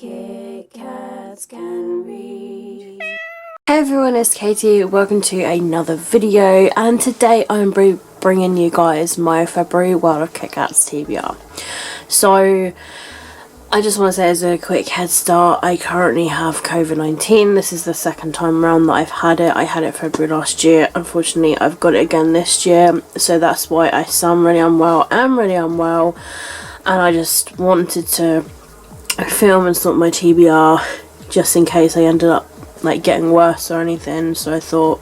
Kitkats can read. Hey everyone, it's Katie. Welcome to another video, and today I'm bringing you guys my February World of Kitkats TBR. So I just want to say as a quick head start, I currently have COVID-19. This is the second time around that I've had it. I had it February last year. Unfortunately, I've got it again this year, so that's why I sound really unwell. I'm really unwell, and I just wanted to film and sort my TBR just in case I ended up like getting worse or anything. So I thought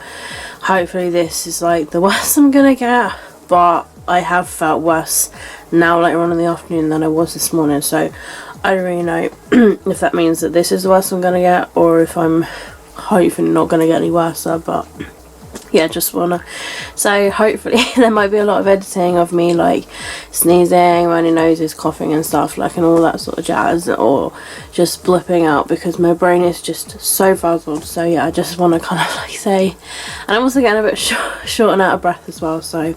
hopefully this is like the worst I'm gonna get, but I have felt worse now later on in the afternoon than I was this morning, so I don't really know if that means that this is the worst I'm gonna get or if I'm hopefully not gonna get any worse. But yeah, just wanna say hopefully there might be a lot of editing of me like sneezing, runny noses, coughing and stuff like, and all that sort of jazz, or just blipping out because my brain is just so fuzzled. So yeah, I just want to kind of like say, and I'm also getting a bit short and out of breath as well, so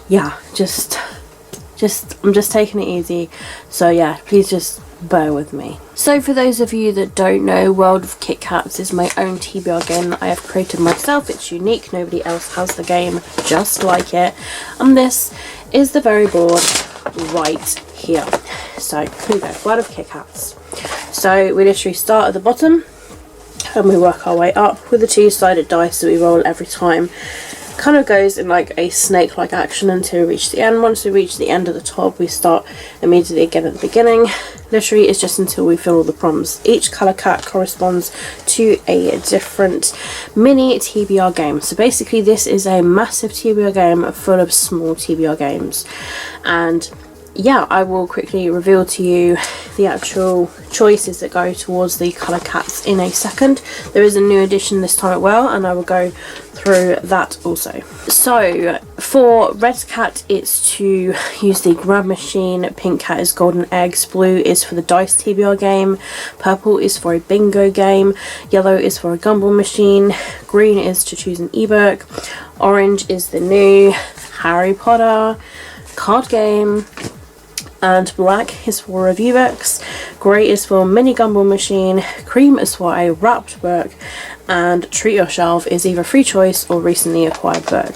yeah, I'm just taking it easy. So yeah, please just bear with me. So for those of you that don't know, World of Kitkats is my own TBR game that I have created myself. It's unique, nobody else has the game just like it, and this is the very board right here. So here we go, World of Kitkats. So we literally start at the bottom and we work our way up with a two-sided dice that we roll every time. Kind of goes in like a snake-like action until we reach the end. Once we reach the end of the top, we start immediately again at the beginning. Literally, it's just until we fill all the prompts. Each colour cat corresponds to a different mini TBR game. So basically, this is a massive TBR game full of small TBR games. And yeah, I will quickly reveal to you the actual choices that go towards the colour cats in a second. There is a new edition this time as well, and I will go through that also. So for red cat, it's to use the grab machine, pink cat is golden eggs, blue is for the dice TBR game, purple is for a bingo game, yellow is for a gumball machine, green is to choose an ebook, orange is the new Harry Potter card game, and black is for review books, grey is for mini gumball machine, cream is for a wrapped book, and treat yourself is either free choice or recently acquired book.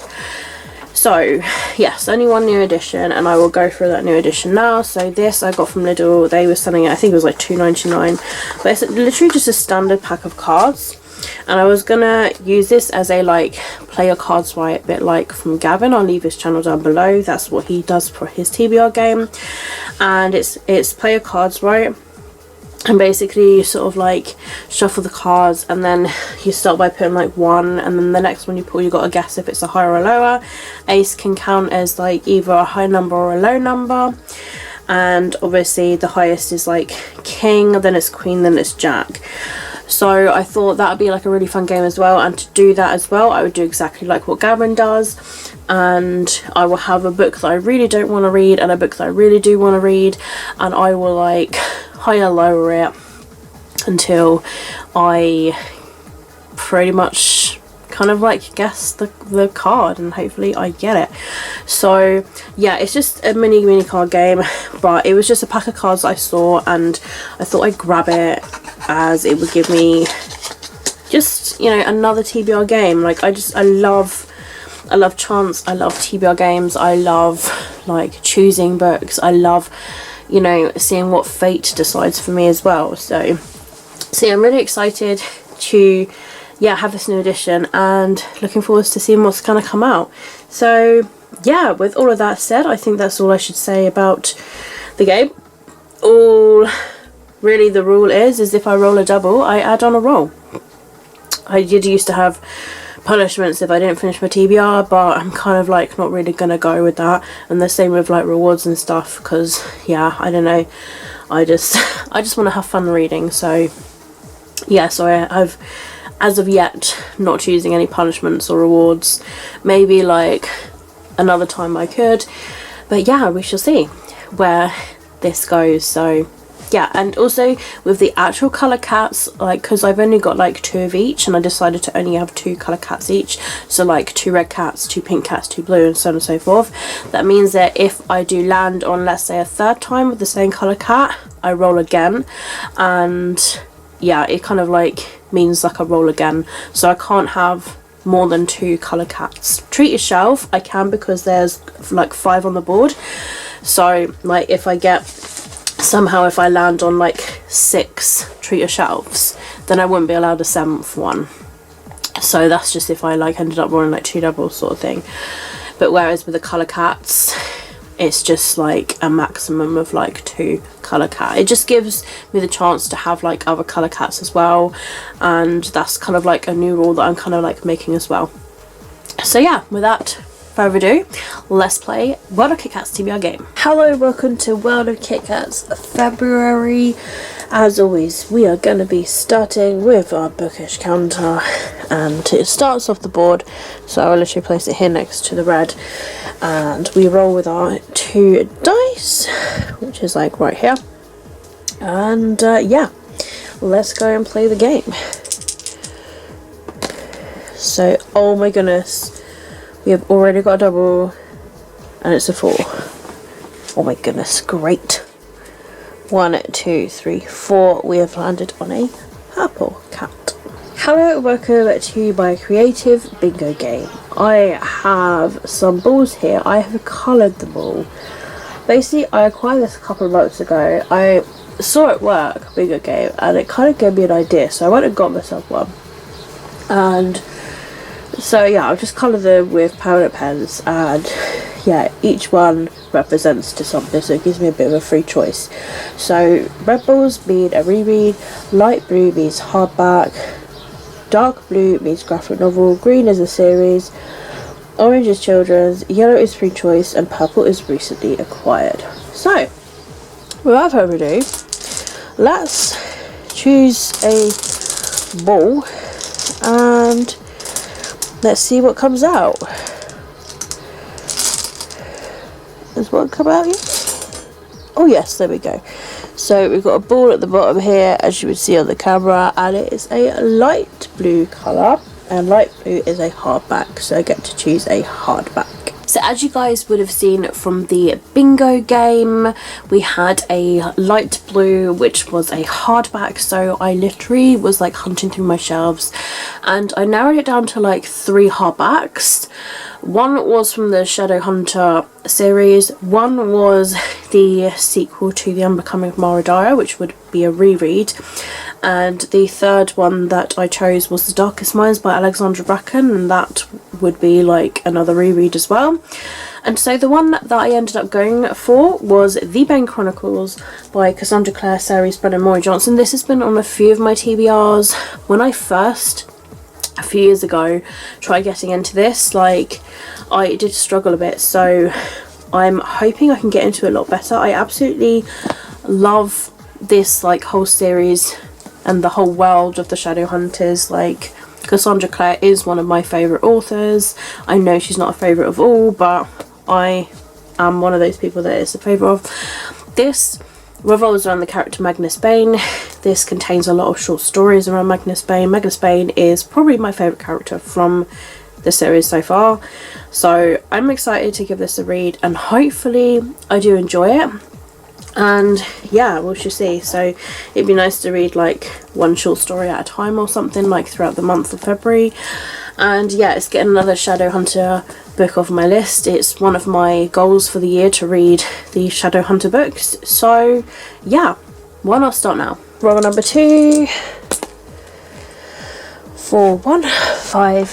So yes, only one new edition, and I will go through that new edition now. So this I got from Lidl. They were selling it, I think it was like £2.99, but it's literally just a standard pack of cards. And I was gonna use this as a like play your cards right, bit like from Gavin. I'll leave his channel down below. That's what he does for his TBR game, and it's play your cards right. And basically you sort of like shuffle the cards, and then you start by putting like one, and then the next one you pull, you got to guess if it's a higher or lower. Ace can count as like either a high number or a low number, and obviously the highest is like king, then it's queen, then it's jack. So I thought that would be like a really fun game as well, and to do that as well I would do exactly like what Gavin does, and I will have a book that I really don't want to read and a book that I really do want to read, and I will like higher lower it until I pretty much kind of like guess the card, and hopefully I get it. So yeah, it's just a mini card game, but it was just a pack of cards I saw and I thought I'd grab it as it would give me just, you know, another TBR game. Like I love chance, I love TBR games, I love like choosing books, I love, you know, seeing what fate decides for me as well. So yeah, I'm really excited to have this new edition and looking forward to seeing what's gonna come out. So yeah, with all of that said, I think that's all I should say about the game. All really the rule is if I roll a double, I add on a roll. I did used to have punishments if I didn't finish my TBR, but I'm kind of like not really gonna go with that, and the same with like rewards and stuff, because yeah, I don't know, I just want to have fun reading. So yeah, so I've as of yet not choosing any punishments or rewards. Maybe like another time I could, but yeah, we shall see where this goes. So yeah, and also with the actual colour cats, like, because I've only got like 2 of each, and I decided to only have 2 colour cats each, so like 2 red cats, 2 pink cats, 2 blue, and so on and so forth. That means that if I do land on, let's say, a 3rd time with the same colour cat, I roll again, and yeah, it kind of like means like I roll again, so I can't have more than 2 colour cats. Treat yourself, I can, because there's like 5 on the board, so like if I get, somehow if I land on like 6 treat yourselves, then I wouldn't be allowed a 7th one. So that's just if I like ended up rolling like 2 doubles sort of thing. But whereas with the colour cats, it's just like a maximum of like 2 colour cat. It just gives me the chance to have like other colour cats as well, and that's kind of like a new rule that I'm kind of like making as well. So yeah, without further ado, let's play World of Kitkats TBR game. Hello, welcome to World of Kitkats February. As always, we are going to be starting with our bookish counter, and it starts off the board, so I'll literally place it here next to the red, and we roll with our 2 dice, which is like right here, and yeah, let's go and play the game. So, oh my goodness, we have already got a double, and it's a 4. Oh my goodness, great. 1, 2, 3, 4. We have landed on a purple cat. Hello, welcome to my creative bingo game. I have some balls here. I have coloured them all. Basically, I acquired this a couple of months ago. I saw it work, bingo game, and it kind of gave me an idea, so I went and got myself one. And so yeah, I'll just colour them with permanent pens, and yeah, each one represents to something, so it gives me a bit of a free choice. So red balls mean a reread, light blue means hardback, dark blue means graphic novel, green is a series, orange is children's, yellow is free choice, and purple is recently acquired. So without further ado, let's choose a ball and let's see what comes out. Has one come out yet? Oh yes, there we go. So we've got a ball at the bottom here, as you would see on the camera, and it is a light blue colour, and light blue is a hardback, so I get to choose a hardback. So as you guys would have seen from the bingo game, we had a light blue, which was a hardback, so I literally was like hunting through my shelves, and I narrowed it down to like 3 hardbacks. One was from the Shadowhunter series, one was the sequel to The Unbecoming of Mara Dyer, which would be a reread, and the third one that I chose was The Darkest Minds by Alexandra Bracken, and that would be like another reread as well. And so the one that I ended up going for was The Bane Chronicles by Cassandra Clare, Sarah Brennan, Maury Johnson. This has been on a few of my TBRs. When I first, a few years ago, tried getting into this, like, I did struggle a bit, so I'm hoping I can get into it a lot better. I absolutely love this like whole series and the whole world of the Shadowhunters. Like, Cassandra Clare is one of my favourite authors. I know she's not a favourite of all, but I am one of those people that is a favourite of. This revolves around the character Magnus Bane. This contains a lot of short stories around Magnus Bane. Magnus Bane is probably my favourite character from the series so far, so I'm excited to give this a read, and hopefully I do enjoy it. And yeah, we'll just see. So it'd be nice to read like one short story at a time or something, like throughout the month of February. And yeah, it's getting another Shadowhunter book off my list. It's one of my goals for the year to read the Shadowhunter books. So yeah, why not start now? Roll number 2, 4, 1, 5,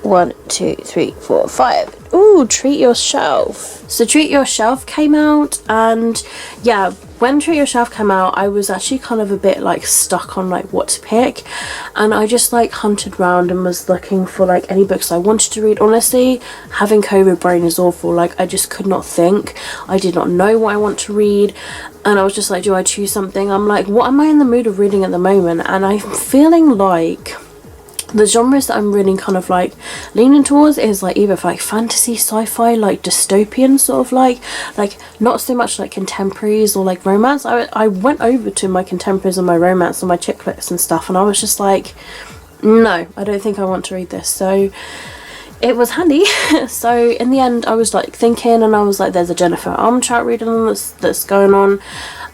1, 2, 3, 4, 5. Ooh, Treat Yourself. So Treat Yourself came out, and yeah, when Treat Yourself came out, I was actually kind of a bit like stuck on like what to pick, and I just like hunted around and was looking for like any books I wanted to read. Honestly, having COVID brain is awful. Like, I just could not think. I did not know what I want to read, and I was just like, do I choose something? I'm like, what am I in the mood of reading at the moment? And I'm feeling like the genres that I'm really kind of like leaning towards is like either like fantasy, sci-fi, like dystopian sort of like not so much like contemporaries or like romance. I went over to my contemporaries and my romance and my chick flicks and stuff, and I was just like, no, I don't think I want to read this. So it was handy. So in the end I was like thinking, and I was like, there's a Jennifer Armentrout reading that's going on,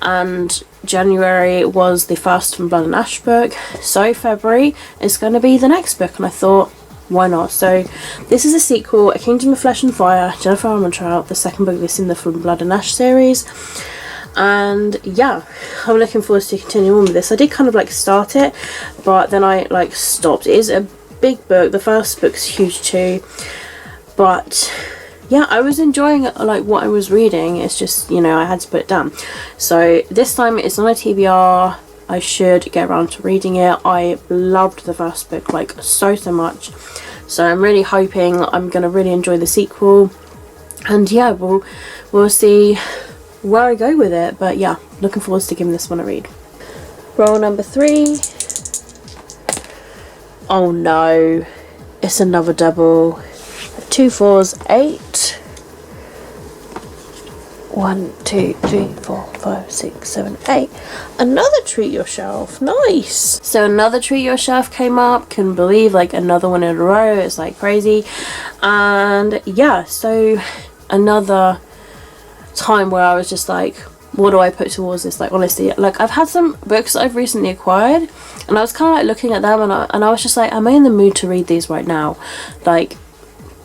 and January was the first from Blood and Ash book, so February is going to be the next book, and I thought, why not? So this is a sequel, A Kingdom of Flesh and Fire, Jennifer Armentrout, the second book that's in the From Blood and Ash series. And yeah, I'm looking forward to continuing on with this. I did kind of like start it, but then I like stopped. It is a big book, the first book's huge too, but yeah, I was enjoying like what I was reading. It's just, you know, I had to put it down. So this time it's on a TBR. I should get around to reading it. I loved the first book like so much, so I'm really hoping I'm gonna really enjoy the sequel, and yeah, we'll see where I go with it. But yeah, looking forward to giving this one a read. Roll number 3. Oh no, it's another double. 2 4s, 8. 1 2 3 4 5 6 7 8. Another Treat Yourself. Nice. So another Treat Yourself came up. Couldn't believe, like, another one in a row. It's like crazy. And yeah, so another time where I was just like, what do I put towards this? Like, honestly, like, I've had some books that I've recently acquired, and I was kind of like looking at them, and I was just like, am I in the mood to read these right now? Like,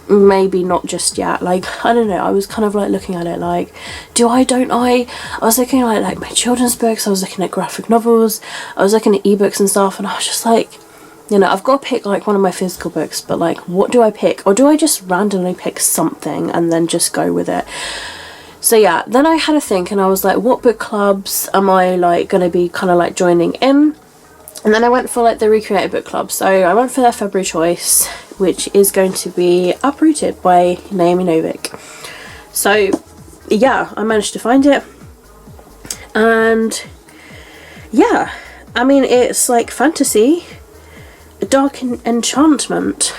maybe not just yet. Like, I don't know, I was kind of like looking at it like, don't I was looking at like my children's books, I was looking at graphic novels, I was looking at ebooks and stuff, and I was just like, you know, I've got to pick like one of my physical books, but like, what do I pick? Or do I just randomly pick something and then just go with it? So yeah, then I had a think, and I was like, what book clubs am I like going to be kind of like joining in? And then I went for like the Recreated Book Club. So I went for their February choice, which is going to be Uprooted by Naomi Novik. So yeah, I managed to find it, and yeah, I mean, it's like fantasy, dark enchantment,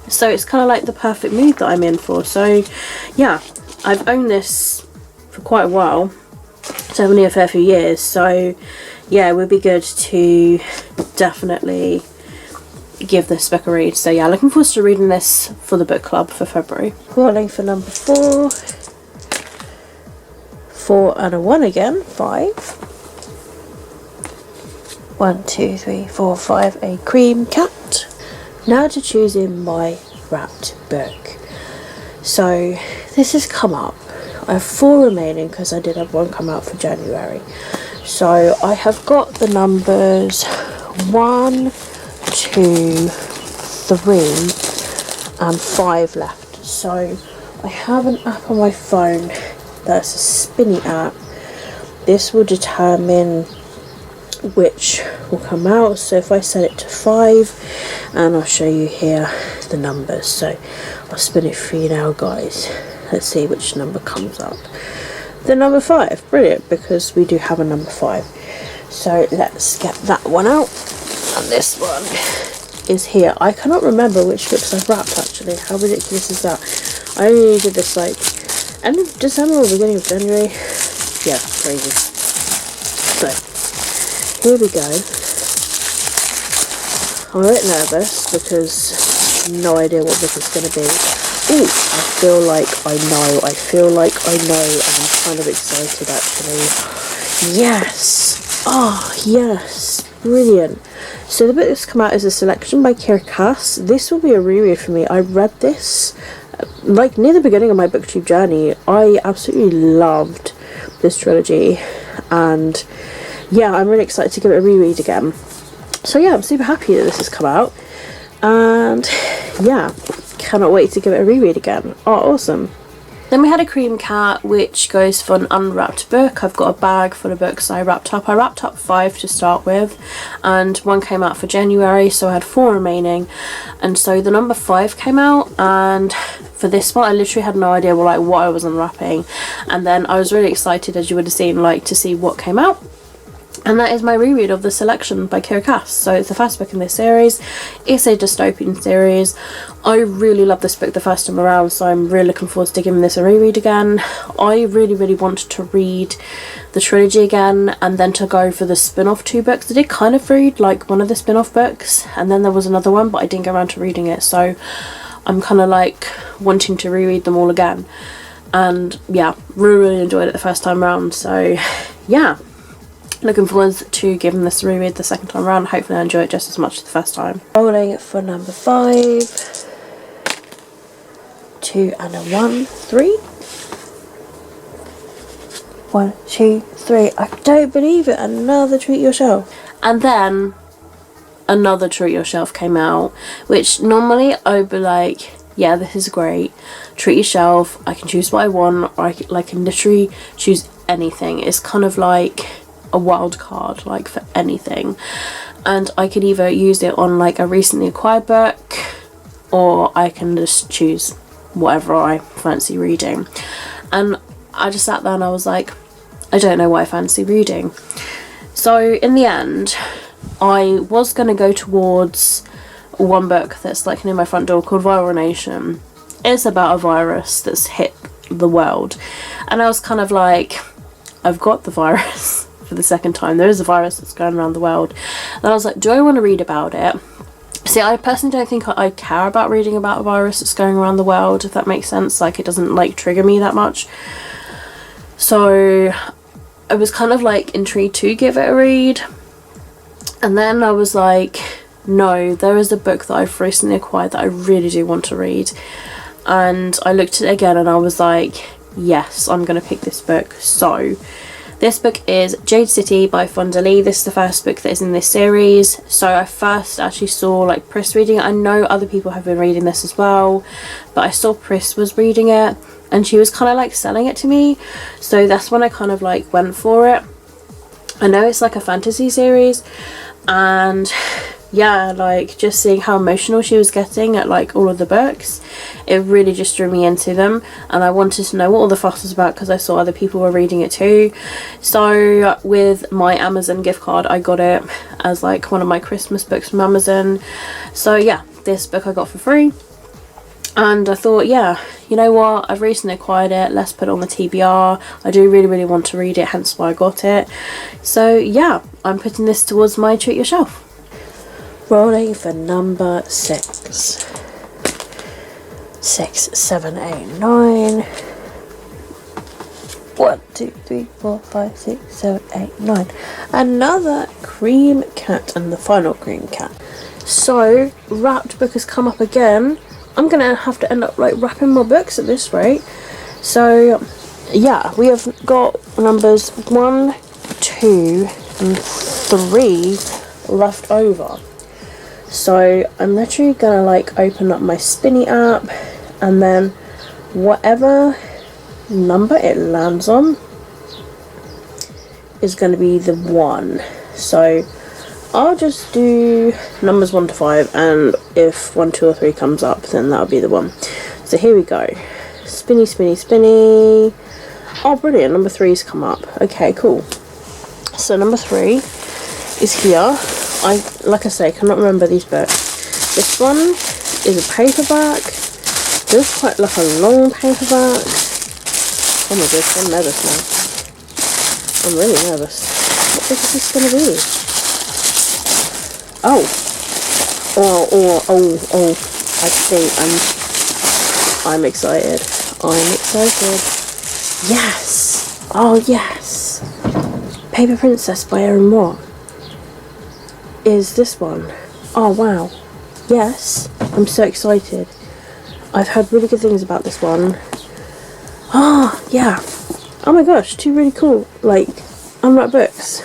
so it's kind of like the perfect mood that I'm in for. So yeah, I've owned this for quite a while, certainly a fair few years, so yeah, it would be good to definitely give this book a read. So yeah, looking forward to reading this for the book club for February. Rolling for number 4. 4 and a 1 again. 5. 1 2 3 4 5. A cream cat. Now to choosing my wrapped book. So this has come up. I have 4 remaining because I did have 1 come out for January. So I have got the numbers 1, 2, 3 and 5 left. So I have an app on my phone that's a spinny app. This will determine which will come out. So if I set it to 5, and I'll show you here the numbers, so I'll spin it for you now, guys. Let's see which number comes up. The number 5, brilliant, because we do have a number 5. So let's get that one out, and this one is here. I cannot remember which books I've wrapped actually. How ridiculous is that? I only did this like end of December or beginning of January. Yeah, crazy. So here we go. I'm a bit nervous because no idea what book it's going to be. Ooh, I feel like I know, and I'm kind of excited actually. Yes! Oh, yes! Brilliant. So the book that's come out is a selection by Kitkats. This will be a reread for me. I read this like near the beginning of my booktube journey. I absolutely loved this trilogy, and yeah, I'm really excited to give it a reread again. So yeah, I'm super happy that this has come out, and yeah, cannot wait to give it a reread again. Oh, awesome. Then we had a cream cat, which goes for an unwrapped book. I've got a bag full of books I wrapped up. I wrapped up 5 to start with, and 1 came out for January, so I had 4 remaining. And so the number 5 came out, and for this one I literally had no idea what I was unwrapping. And then I was really excited, as you would have seen, like to see what came out. And that is my reread of The Selection by Kitkats. So it's the first book in this series. It's a dystopian series. I really loved this book the first time around, so I'm really looking forward to giving this a reread again. I really wanted to read the trilogy again, and then to go for the spin-off 2 books. I did kind of read like one of the spin-off books, and then there was another one, but I didn't get around to reading it, so I'm kind of like wanting to reread them all again. And yeah, really enjoyed it the first time around, so yeah. Looking forward to giving this a reread the second time around. Hopefully I enjoy it just as much as the first time. Rolling for number 5. 2 and a 1, 3. 1, 2, 3. I don't believe it. Another Treat Yourself. And then another Treat Yourself came out, which normally I would be like, yeah, this is great. Treat yourself. I can choose what I want, or I can literally choose anything. It's kind of like a wild card, like, for anything. And I could either use it on like a recently acquired book, or I can just choose whatever I fancy reading. And I just sat there and I was like, I don't know what I fancy reading. So in the end, I was going to go towards one book that's like near my front door called Viral Nation. It's about a virus that's hit the world, and I was kind of like, I've got the virus for the second time. There is a virus that's going around the world, and I was like, do I want to read about it? See, I personally don't think I care about reading about a virus that's going around the world, if that makes sense. Like, it doesn't like trigger me that much. So I was kind of like intrigued to give it a read, and then I was like, no, there is a book that I've recently acquired that I really do want to read. And I looked at it again and I was like, yes, I'm going to pick this book. So this book is Jade City by Fonda Lee. This is the first book that is in this series. So I first actually saw like Pris reading it. I know other people have been reading this as well, but I saw Pris was reading it and she was kind of like selling it to me. So that's when I kind of like went for it. I know it's like a fantasy series, and yeah, like just seeing how emotional she was getting at like all of the books, it really just drew me into them, and I wanted to know what all the fuss was about because I saw other people were reading it too. So with my Amazon gift card, I got it as like one of my Christmas books from Amazon. So yeah, this book I got for free, and I thought, yeah, you know what, I've recently acquired it, let's put it on the TBR. I do really want to read it, hence why I got it. So yeah, I'm putting this towards my Treat Yourself. Rolling for number 6. 6, 7, 8, 9. 1, 2, 3, 4, 5, 6, 7, 8, 9. Another Cream Cat, and the final Cream Cat. So, wrapped book has come up again. I'm gonna have to end up like wrapping my books at this rate. So, yeah, we have got numbers 1, 2, and 3 left over. So I'm literally gonna like open up my Spinny app, and then whatever number it lands on is gonna be the one. So I'll just do numbers 1 to 5, and if 1, 2 or 3 comes up, then that'll be the one. So here we go. Spinny, spinny, spinny. Oh brilliant, number 3's come up. Okay, cool. So number 3 is here. Like I say, cannot remember these books. This one is a paperback. Feels quite like a long paperback. Oh my goodness, I'm nervous now. I'm really nervous. What book is this gonna be? Oh, I think I'm excited. I'm excited. Yes! Oh yes! Paper Princess by Erin Moore. Is this one. Oh wow, yes, I'm so excited. I've heard really good things about this one. Ah, yeah, oh my gosh, 2 really cool like unwrapped books.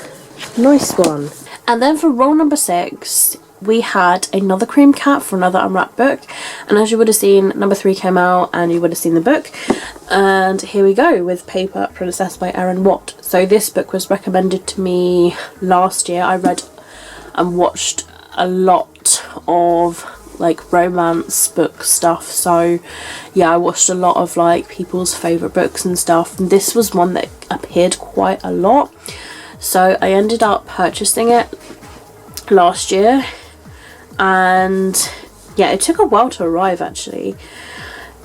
Nice one. And then for roll number 6, we had another Cream Cat for another unwrapped book, and as you would have seen, number 3 came out and you would have seen the book. And here we go with Paper Princess by Erin Watt. So this book was recommended to me last year. I read and watched a lot of like romance book stuff, so yeah, I watched a lot of like people's favourite books and stuff, and this was one that appeared quite a lot. So I ended up purchasing it last year, and yeah, it took a while to arrive actually,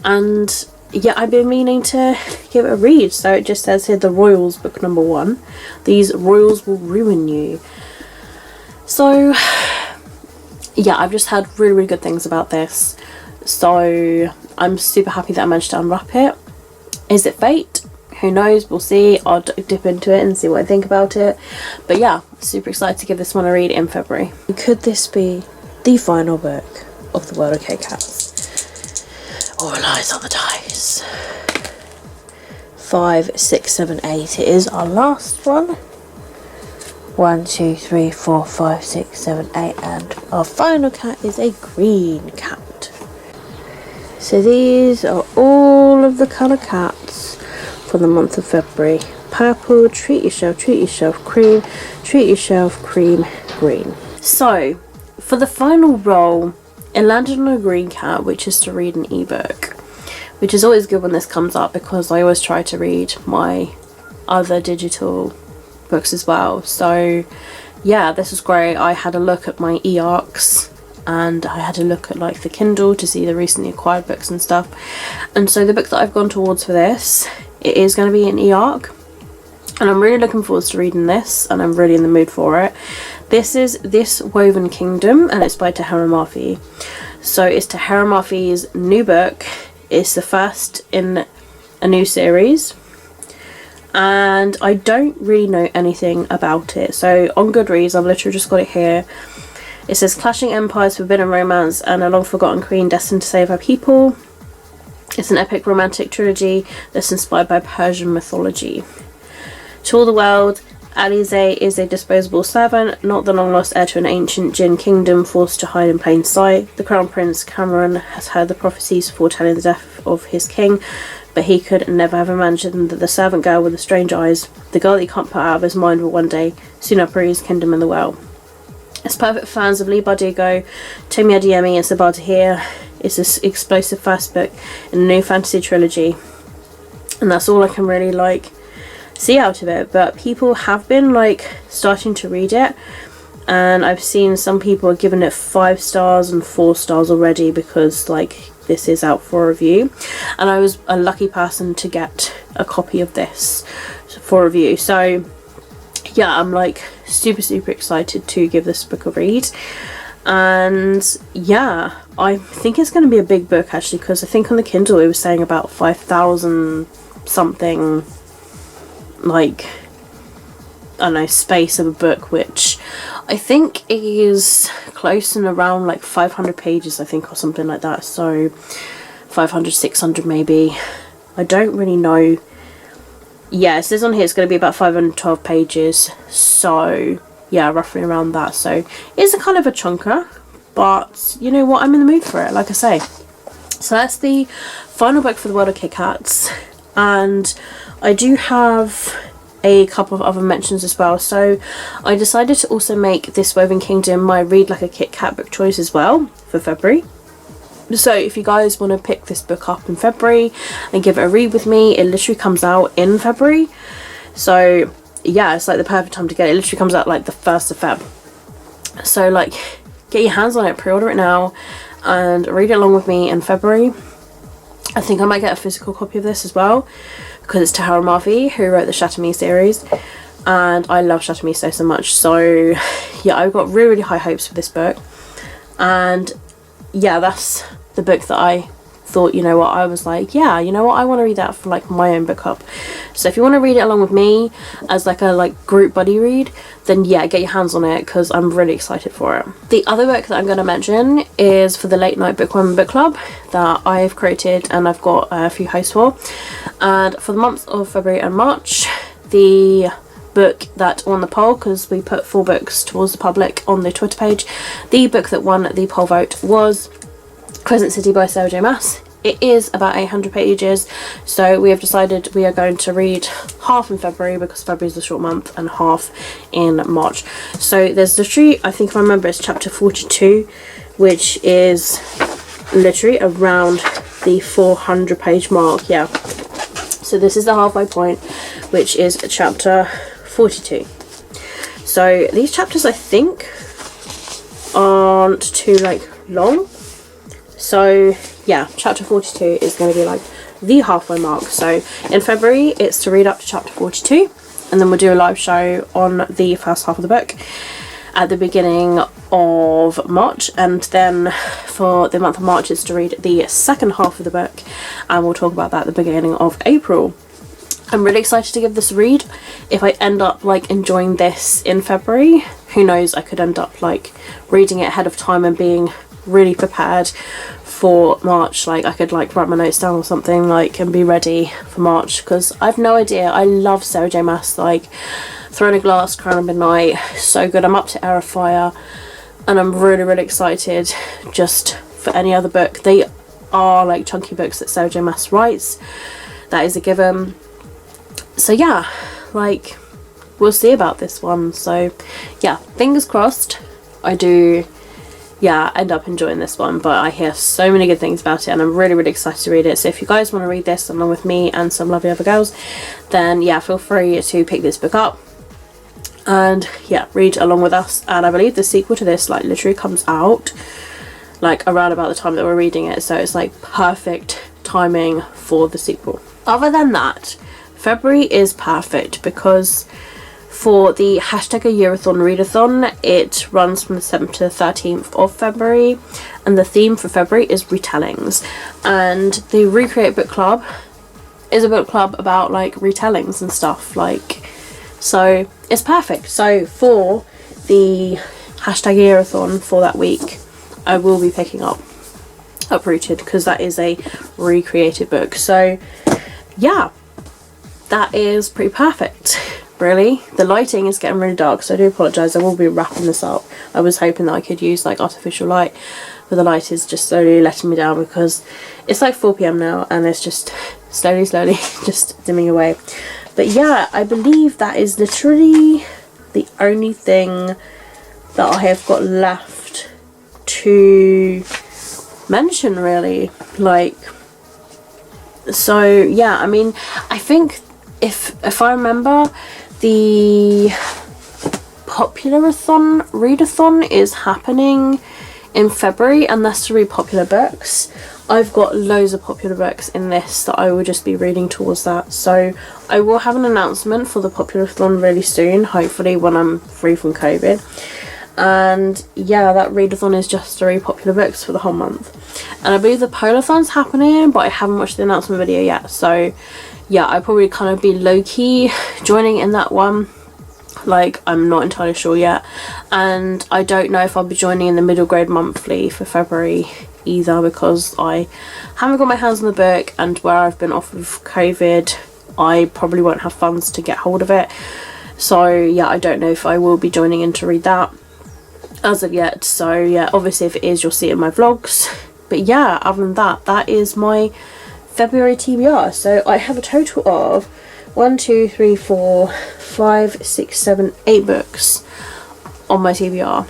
and yeah, I've been meaning to give it a read. So it just says here, The Royals, book number 1. These royals will ruin you. So yeah, I've just had really, really good things about this. So I'm super happy that I managed to unwrap it. Is it fate? Who knows? We'll see. I'll dip into it and see what I think about it. But yeah, super excited to give this one a read in February. Could this be the final book of the world of Kitkats? All lies on the dice. 5, 6, 7, 8. It is our last one. 1, 2, 3, 4, 5, 6, 7, 8, and our final cat is a green cat. So these are all of the colour cats for the month of February. Purple, treat yourself, cream, treat yourself, cream, green. So for the final roll, it landed on a green cat, which is to read an ebook, which is always good when this comes up because I always try to read my other digital books as well. So yeah, this was great. I had a look at my e-arcs and I had a look at like the Kindle to see the recently acquired books and stuff, and so the book that I've gone towards for this, it is going to be an e-arc, and I'm really looking forward to reading this, and I'm really in the mood for it. This is This Woven Kingdom, and it's by Tahara Murphy. So it's Tahara Murphy's new book. It's the first in a new series, and I don't really know anything about it. So on Goodreads, I've literally just got it here. It says, clashing empires, forbidden romance, and a long forgotten queen destined to save her people. It's an epic romantic trilogy that's inspired by Persian mythology. To all the world, Alize is a disposable servant, not the long-lost heir to an ancient Jinn kingdom forced to hide in plain sight. The Crown Prince Cameron has heard the prophecies foretelling the death of his king, but he could never have imagined that the servant girl with the strange eyes, the girl that he can't put out of his mind, will one day soon uproot his kingdom in the well. It's perfect for fans of Lee Bardugo, Tomi Adeyemi and Sabah Tahir. It's this explosive first book in a new fantasy trilogy, and that's all I can really like see out of it. But people have been like starting to read it, and I've seen some people are giving it 5 stars and 4 stars already because like this is out for review, and I was a lucky person to get a copy of this for review. So yeah, I'm like super excited to give this book a read. And yeah, I think it's going to be a big book actually, because I think on the Kindle it was saying about 5,000 something, like, I don't know, space of a book, which I think is close and around like 500 pages I think, or something like that. So 500, 600 maybe, I don't really know. Yeah, it says on here it's going to be about 512 pages, so yeah, roughly around that. So it's a kind of a chunker, but you know what, I'm in the mood for it, like I say. So that's the final book for the world of Kitkats, and I do have a couple of other mentions as well. So I decided to also make This Woven Kingdom my Read Like a Kit Kat book choice as well for February. So if you guys want to pick this book up in February and give it a read with me, it literally comes out in February. So yeah, it's like the perfect time to get it. It literally comes out like the 1st of Feb. So like, get your hands on it, pre-order it now and read it along with me in February. I think I might get a physical copy of this as well, because it's Tahara Murphy who wrote the Shatter Me series, and I love Shatter Me so much. So yeah, I've got really high hopes for this book. And yeah, that's the book that I thought, you know what, I was like, yeah, you know what, I want to read that for like my own book club. So if you want to read it along with me as like a group buddy read, then yeah, get your hands on it, because I'm really excited for it. The other book that I'm going to mention is for the Late Night Bookworming book club that I've created and I've got a few hosts for. And for the months of February and March, the book that won the poll, because we put 4 books towards the public on the Twitter page, the book that won the poll vote was Crescent City by Sarah J Maas. It is about 800 pages, so we have decided we are going to read half in February, because February is a short month, and half in March. So there's literally, I think if I remember, it's chapter 42, which is literally around the 400 page mark. Yeah, so this is the halfway point, which is chapter 42. So these chapters I think aren't too like long. So yeah, chapter 42 is going to be like the halfway mark. So in February it's to read up to chapter 42, and then we'll do a live show on the first half of the book at the beginning of March, and then for the month of March it's to read the second half of the book, and we'll talk about that at the beginning of April. I'm really excited to give this a read. If I end up like enjoying this in February, who knows, I could end up like reading it ahead of time and being really prepared for March. Like I could like write my notes down or something like and be ready for March, because I've no idea. I love Sarah J Maas, like Throne of Glass, Crown of Midnight, so good. I'm up to Air of Fire, and I'm really excited just for any other book. They are like chunky books that Sarah J Maas writes, that is a given. So yeah, like we'll see about this one. So yeah, fingers crossed I do end up enjoying this one, but I hear so many good things about it and I'm really excited to read it. So if you guys want to read this along with me and some lovely other girls, then yeah, feel free to pick this book up and yeah, read along with us. And I believe the sequel to this like literally comes out like around about the time that we're reading it, so it's like perfect timing for the sequel. Other than that, February is perfect because for the hashtag a yearathon readathon, it runs from the 7th to the 13th of February, and the theme for February is retellings, and the Recreate Book Club is a book club about like retellings and stuff, like, so it's perfect. So for the hashtag yearathon for that week, I will be picking up Uprooted because that is a recreated book. So yeah, that is pretty perfect, really. The lighting is getting really dark, so I do apologise. I will be wrapping this up. I was hoping that I could use like artificial light, but the light is just slowly letting me down because it's like 4 PM now and it's just slowly just dimming away. But yeah, I believe that is literally the only thing that I have got left to mention, really. Like, so yeah, I mean, I think if I remember, the Popularathon readathon is happening in February, and that's to read popular books. I've got loads of popular books in this that I will just be reading towards that, so I will have an announcement for the Popularathon really soon, hopefully when I'm free from COVID. And yeah, that readathon is just to read popular books for the whole month. And I believe the Polathon's happening, but I haven't watched the announcement video yet, so yeah, I'll probably kind of be low-key joining in that one. Like, I'm not entirely sure yet, and I don't know if I'll be joining in the middle grade monthly for February either, because I haven't got my hands on the book, and where I've been off of COVID, I probably won't have funds to get hold of it. So yeah, I don't know if I will be joining in to read that as of yet. So yeah, obviously if it is, you'll see it in my vlogs. But yeah, other than that, that is my February TBR. So I have a total of 1, 2, 3, 4, 5, 6, 7, 8 books on my TBR,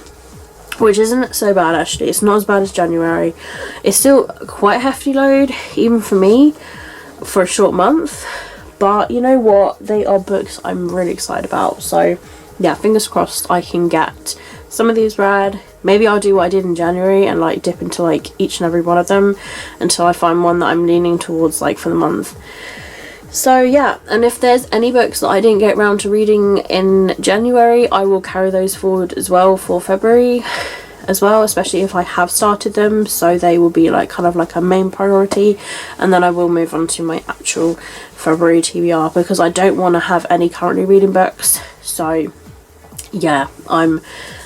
which isn't so bad actually. It's not as bad as January. It's still quite a hefty load, even for me, for a short month. But you know what? They are books I'm really excited about. So yeah, fingers crossed I can get some of these read. Maybe I'll do what I did in January and like dip into like each and every one of them until I find one that I'm leaning towards like for the month. So yeah, and if there's any books that I didn't get around to reading in January, I will carry those forward as well for February as well, especially if I have started them, so they will be like kind of like a main priority, and then I will move on to my actual February TBR because I don't want to have any currently reading books. So yeah, I'm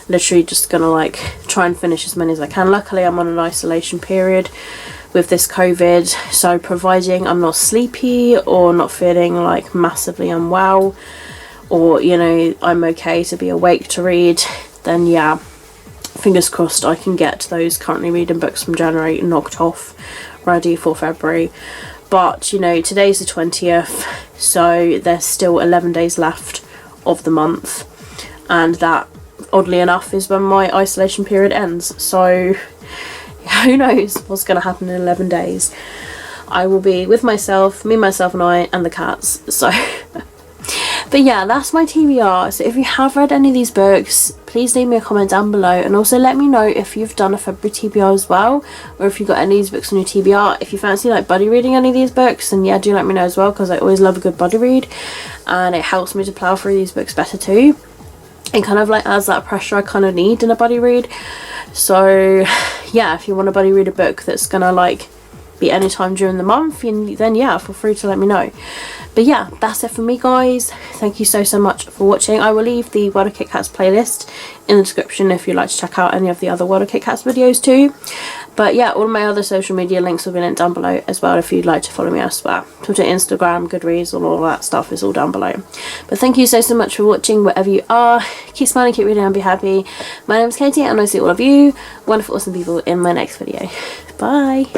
literally just gonna like try and finish as many as I can. Luckily I'm on an isolation period with this COVID, so providing I'm not sleepy or not feeling like massively unwell, or you know, I'm okay to be awake to read, then yeah, fingers crossed I can get those currently reading books from January knocked off, ready for February. But you know, today's the 20th, so there's still 11 days left of the month, and that oddly enough is when my isolation period ends. So who knows what's going to happen in 11 days. I will be with myself, me, myself and I, and the cats. So But yeah, that's my TBR. So if you have read any of these books, please leave me a comment down below, and also let me know if you've done a February TBR as well, or if you've got any of these books on your TBR. If you fancy like buddy reading any of these books, then yeah, do let me know as well, because I always love a good buddy read and it helps me to plow through these books better too. It kind of like adds that pressure I kind of need in a buddy read. So yeah, if you want to buddy read a book that's gonna like be anytime during the month, then yeah, feel free to let me know. But yeah, that's it for me, guys. Thank you so much for watching. I will leave the World of Kitkats playlist in the description if you'd like to check out any of the other World of Kitkats videos too. But yeah, all of my other social media links will be linked down below as well if you'd like to follow me elsewhere. Twitter, Instagram, Goodreads, all that stuff is all down below. But thank you so much for watching wherever you are. Keep smiling, keep reading, and be happy. My name is Katie, and I'll see all of you wonderful, awesome people in my next video. Bye.